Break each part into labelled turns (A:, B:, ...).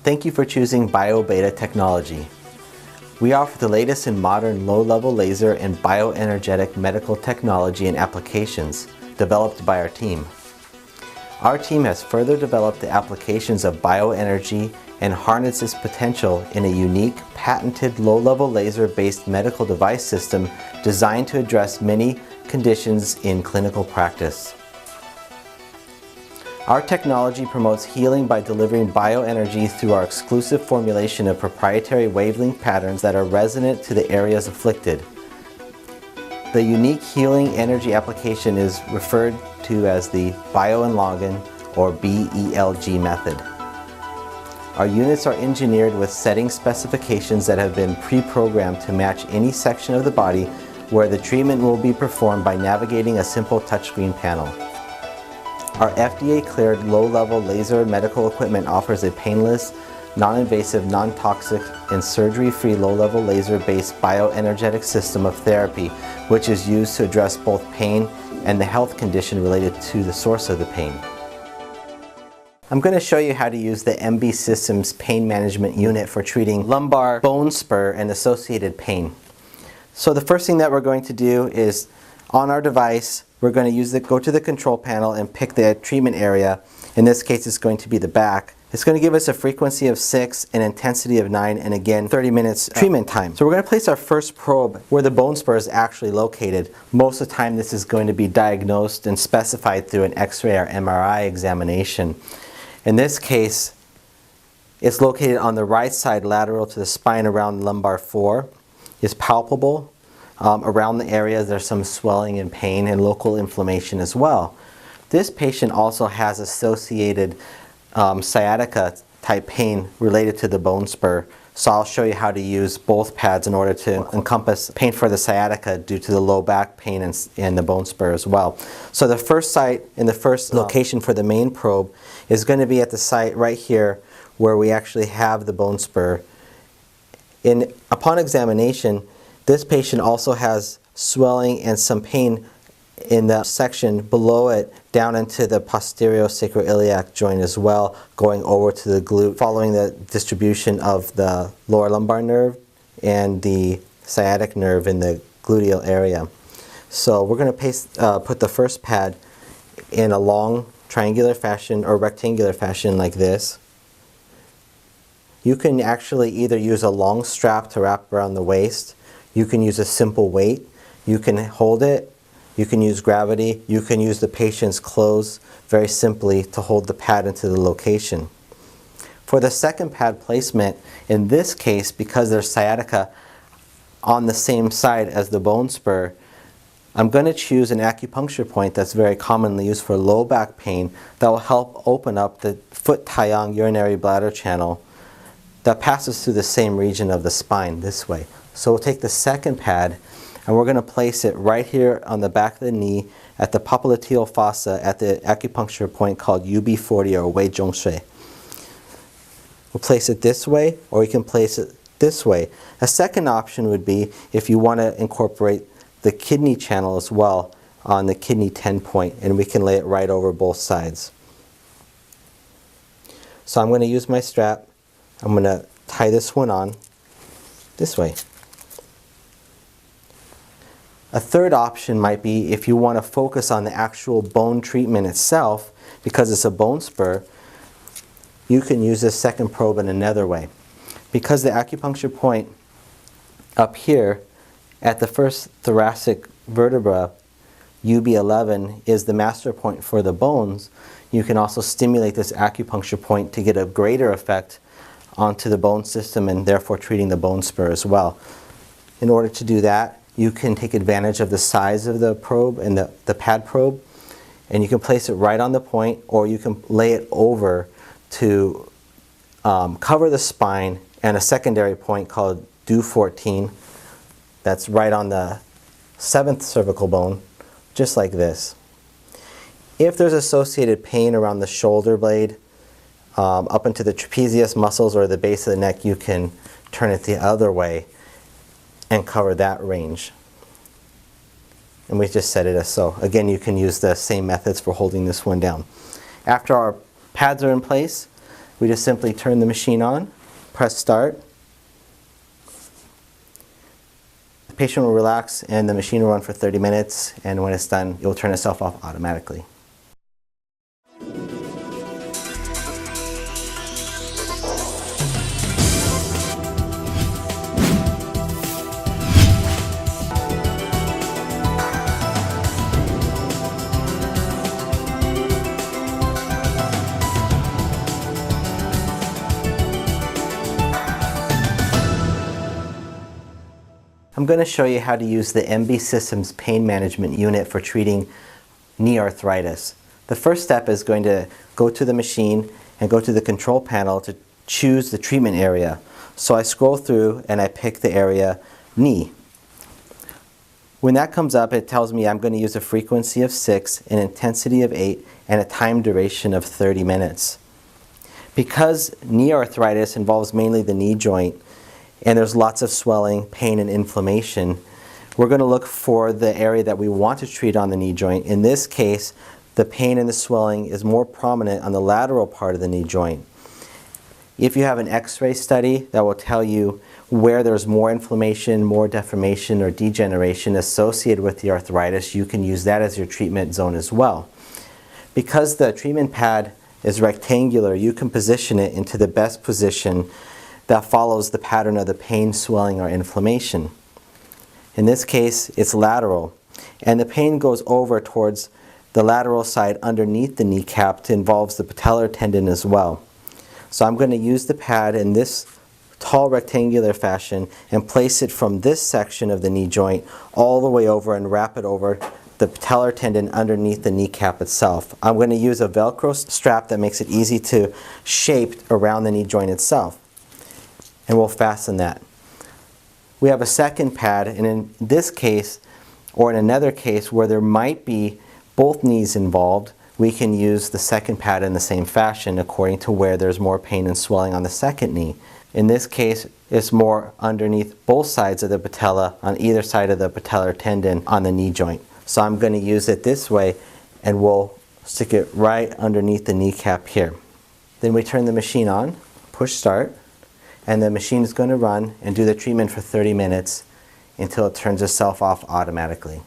A: Thank you for choosing BioBeta technology. We offer the latest in modern low-level laser and bioenergetic medical technology and applications developed by our team. Our team has further developed the applications of bioenergy and harnessed its potential in a unique, patented low-level laser-based medical device system designed to address many conditions in clinical practice. Our technology promotes healing by delivering bioenergy through our exclusive formulation of proprietary wavelength patterns that are resonant to the areas afflicted. The unique healing energy application is referred to as the Bioenlogin or BELG method. Our units are engineered with setting specifications that have been pre-programmed to match any section of the body where the treatment will be performed by navigating a simple touchscreen panel. Our FDA-cleared low-level laser medical equipment offers a painless, non-invasive, non-toxic, and surgery-free low-level laser-based bioenergetic system of therapy, which is used to address both pain and the health condition related to the source of the pain. I'm going to show you how to use the MB Systems Pain Management Unit for treating lumbar bone spur and associated pain. So the first thing that we're going to do is, on our device, we're going to go to the control panel and pick the treatment area. In this case, it's going to be the back. It's going to give us a frequency of 6, an intensity of 9, and again, 30 minutes treatment time. So we're going to place our first probe where the bone spur is actually located. Most of the time, this is going to be diagnosed and specified through an X-ray or MRI examination. In this case, it's located on the right side lateral to the spine around lumbar 4. It's palpable. Around the area there's some swelling and pain and local inflammation as well. This patient also has associated sciatica type pain related to the bone spur. So I'll show you how to use both pads in order to encompass pain for the sciatica due to the low back pain and the bone spur as well. So the first site and the first location for the main probe is going to be at the site right here where we actually have the bone spur. Upon examination, this patient also has swelling and some pain in the section below it down into the posterior sacroiliac joint as well, going over to the glute, following the distribution of the lower lumbar nerve and the sciatic nerve in the gluteal area. So we're going to put the first pad in a long triangular fashion or rectangular fashion like this. You can actually either use a long strap to wrap around the waist. You can use a simple weight. You can hold it. You can use gravity. You can use the patient's clothes very simply to hold the pad into the location. For the second pad placement, in this case, because there's sciatica on the same side as the bone spur, I'm going to choose an acupuncture point that's very commonly used for low back pain that will help open up the foot taeyang urinary bladder channel that passes through the same region of the spine this way. So we'll take the second pad and we're going to place it right here on the back of the knee at the popliteal fossa at the acupuncture point called UB40 or Wei Zhong Shui. We'll place it this way, or we can place it this way. A second option would be if you want to incorporate the kidney channel as well on the kidney 10 point, and we can lay it right over both sides. So I'm going to use my strap. I'm going to tie this one on this way. A third option might be if you want to focus on the actual bone treatment itself, because it's a bone spur, you can use this second probe in another way. Because the acupuncture point up here at the first thoracic vertebra, UB11, is the master point for the bones, you can also stimulate this acupuncture point to get a greater effect onto the bone system and therefore treating the bone spur as well. In order to do that, you can take advantage of the size of the probe and the pad probe, and you can place it right on the point, or you can lay it over to cover the spine, and a secondary point called DU14 that's right on the 7th cervical bone, just like this. If there's associated pain around the shoulder blade, up into the trapezius muscles or the base of the neck, you can turn it the other way and cover that range. And we just set it as so. Again, you can use the same methods for holding this one down. After our pads are in place, We just simply turn the machine on, press start. The patient will relax and the machine will run for 30 minutes, and when it's done, it will turn itself off automatically. I'm going to show you how to use the MB Systems Pain Management Unit for treating knee arthritis. The first step is going to go to the machine and go to the control panel to choose the treatment area. So I scroll through and I pick the area knee. When that comes up, it tells me I'm going to use a frequency of 6, an intensity of 8, and a time duration of 30 minutes. Because knee arthritis involves mainly the knee joint, and there's lots of swelling, pain, and inflammation, we're going to look for the area that we want to treat on the knee joint. In this case, the pain and the swelling is more prominent on the lateral part of the knee joint. If you have an X-ray study that will tell you where there's more inflammation, more deformation, or degeneration associated with the arthritis, you can use that as your treatment zone as well. Because the treatment pad is rectangular, you can position it into the best position that follows the pattern of the pain, swelling, or inflammation. In this case, it's lateral, and the pain goes over towards the lateral side underneath the kneecap to involve the patellar tendon as well. So I'm going to use the pad in this tall rectangular fashion and place it from this section of the knee joint all the way over and wrap it over the patellar tendon underneath the kneecap itself. I'm going to use a Velcro strap that makes it easy to shape around the knee joint itself, and we'll fasten that. We have a second pad, and in this case, or in another case where there might be both knees involved, we can use the second pad in the same fashion according to where there's more pain and swelling on the second knee. In this case, it's more underneath both sides of the patella, on either side of the patellar tendon on the knee joint. So I'm going to use it this way, and we'll stick it right underneath the kneecap here. Then we turn the machine on, push start, and the machine is going to run and do the treatment for 30 minutes until it turns itself off automatically.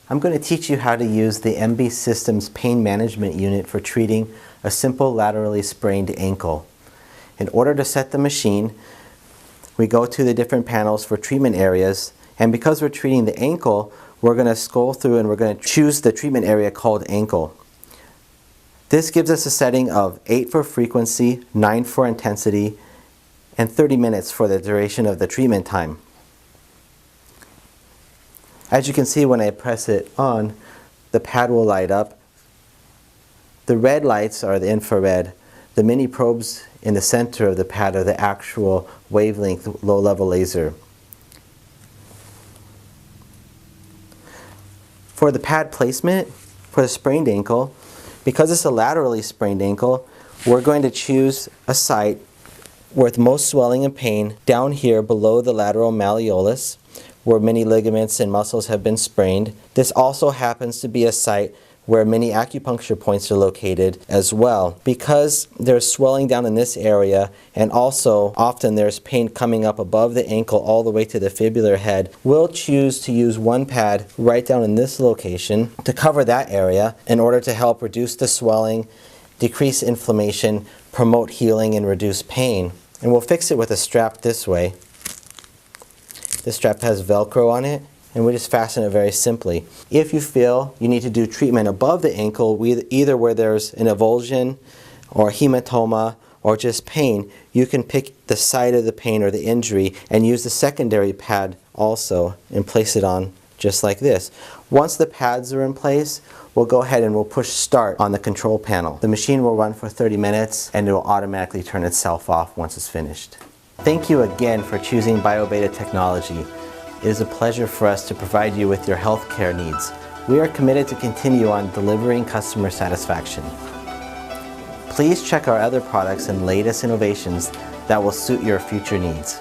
A: I'm going to teach you how to use the MB Systems Pain Management Unit for treating a simple laterally sprained ankle. In order to set the machine, we go to the different panels for treatment areas, and because we're treating the ankle, we're going to scroll through and we're going to choose the treatment area called ankle. This gives us a setting of 8 for frequency, 9 for intensity, and 30 minutes for the duration of the treatment time. As you can see, when I press it on, the pad will light up. The red lights are the infrared. The mini probes in the center of the pad are the actual wavelength low-level laser. For the pad placement, for the sprained ankle, because it's a laterally sprained ankle, we're going to choose a site with most swelling and pain down here below the lateral malleolus, where many ligaments and muscles have been sprained. This also happens to be a site where many acupuncture points are located as well. Because there's swelling down in this area, and also often there's pain coming up above the ankle all the way to the fibular head, we'll choose to use one pad right down in this location to cover that area in order to help reduce the swelling, decrease inflammation, promote healing, and reduce pain. And we'll fix it with a strap this way. This strap has Velcro on it, and we just fasten it very simply. If you feel you need to do treatment above the ankle, either where there's an avulsion or hematoma or just pain, you can pick the side of the pain or the injury and use the secondary pad also and place it on just like this. Once the pads are in place, we'll go ahead and we'll push start on the control panel. The machine will run for 30 minutes and it will automatically turn itself off once it's finished. Thank you again for choosing BioBeta technology. It is a pleasure for us to provide you with your healthcare needs. We are committed to continue on delivering customer satisfaction. Please check our other products and latest innovations that will suit your future needs.